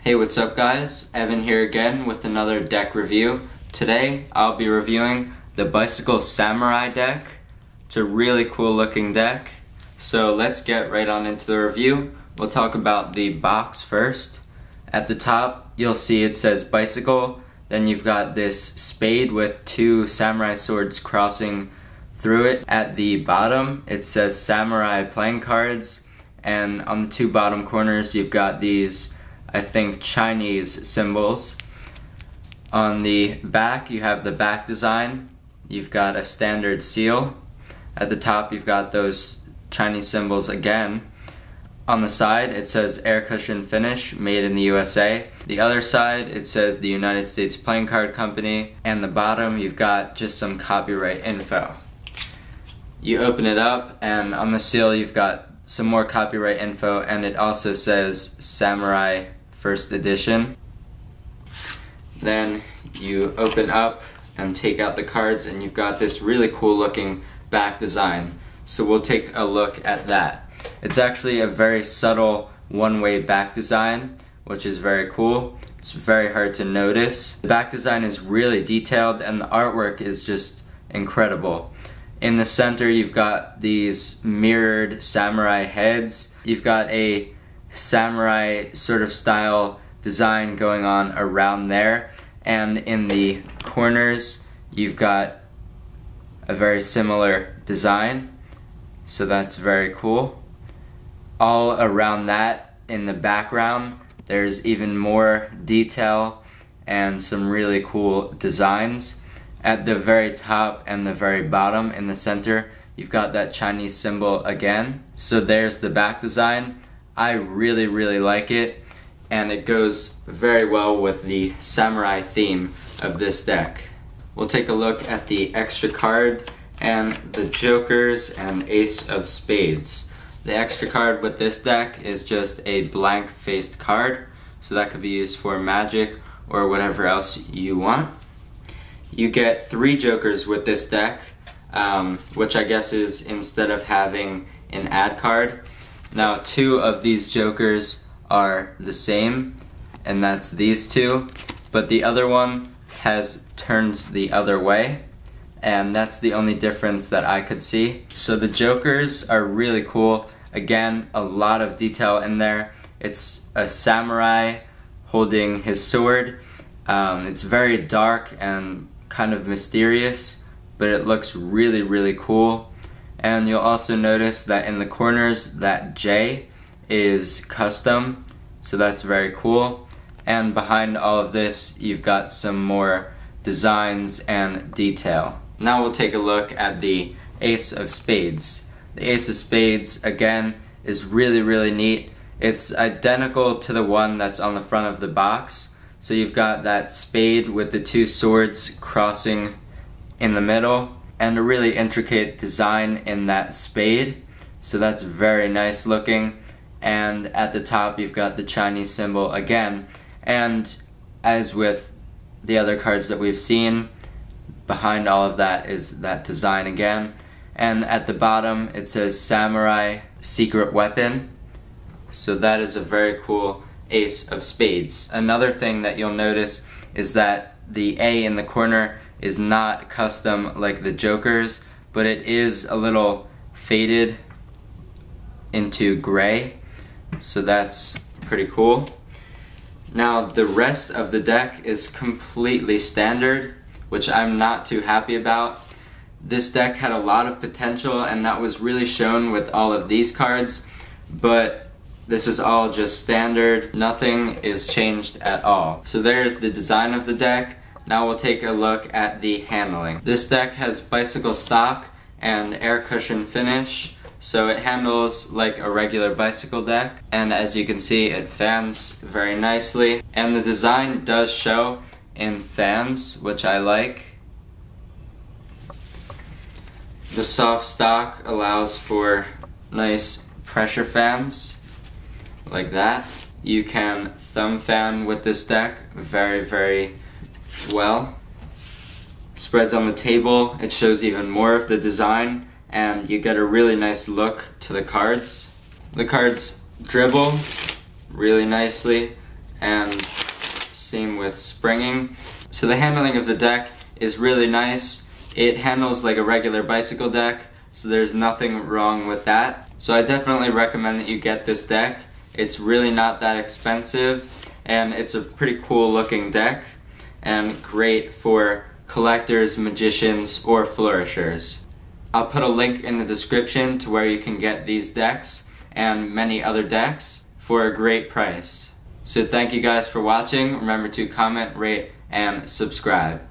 Hey, what's up guys? Evan here again with another deck review. Today I'll be reviewing the Bicycle Samurai deck. It's a really cool looking deck. So let's get right on into the review. We'll talk about the box first. At the top you'll see it says Bicycle. Then you've got this spade with two samurai swords crossing through it. At the bottom it says Samurai playing cards. And on the two bottom corners you've got these, I think, Chinese symbols. On the back you have the back design. You've got a standard seal. At the top you've got those Chinese symbols again. On the side it says air cushion finish, made in the USA. The other side it says the United States Playing Card Company. And the bottom you've got just some copyright info. You open it up and on the seal you've got some more copyright info, and it also says Samurai First Edition. Then you open up and take out the cards and you've got this really cool looking back design. So we'll take a look at that. It's actually a very subtle one-way back design, which is very cool. It's very hard to notice. The back design is really detailed and the artwork is just incredible. In the center you've got these mirrored samurai heads. You've got a samurai sort of style design going on around there. And in the corners you've got a very similar design. So that's very cool. All around that in the background there's even more detail and some really cool designs. At the very top and the very bottom in the center, you've got that Chinese symbol again. So there's the back design. I really like it, and it goes very well with the samurai theme of this deck. We'll take a look at the extra card and the jokers and ace of spades. The extra card with this deck is just a blank faced card, so that could be used for magic or whatever else you want. You get 3 jokers with this deck, which I guess is instead of having an ad card. Now 2 of these jokers are the same, and that's these 2, but the other one turns the other way, and that's the only difference that I could see. So the jokers are really cool. Again, a lot of detail in there. It's a samurai holding his sword. It's very dark and kind of mysterious, but it looks really cool. And you'll also notice that in the corners that J is custom, so that's very cool. And behind all of this you've got some more designs and detail. Now we'll take a look at the ace of spades. The ace of spades again is really neat. It's identical to the one that's on the front of the box. So you've got that spade with the 2 swords crossing in the middle, and a really intricate design in that spade. So that's very nice looking. And at the top you've got the Chinese symbol again. And as with the other cards that we've seen, behind all of that is that design again. And at the bottom it says Samurai Secret Weapon. So that is a very cool ace of spades. Another thing that you'll notice is that the A in the corner is not custom like the jokers, but it is a little faded into gray, so that's pretty cool. Now the rest of the deck is completely standard, which I'm not too happy about. This deck had a lot of potential, and that was really shown with all of these cards, but this is all just standard. Nothing is changed at all. So there's the design of the deck. Now we'll take a look at the handling. This deck has bicycle stock and air cushion finish, so it handles like a regular bicycle deck. And as you can see, it fans very nicely. And the design does show in fans, which I like. The soft stock allows for nice pressure fans, like that. You can thumb fan with this deck very well. Spreads on the table, it shows even more of the design, and you get a really nice look to the cards. The cards dribble really nicely, and same with springing. So the handling of the deck is really nice. It handles like a regular bicycle deck, so there's nothing wrong with that. So I definitely recommend that you get this deck. It's really not that expensive, and it's a pretty cool looking deck and great for collectors, magicians, or flourishers. I'll put a link in the description to where you can get these decks and many other decks for a great price. So thank you guys for watching. Remember to comment, rate, and subscribe.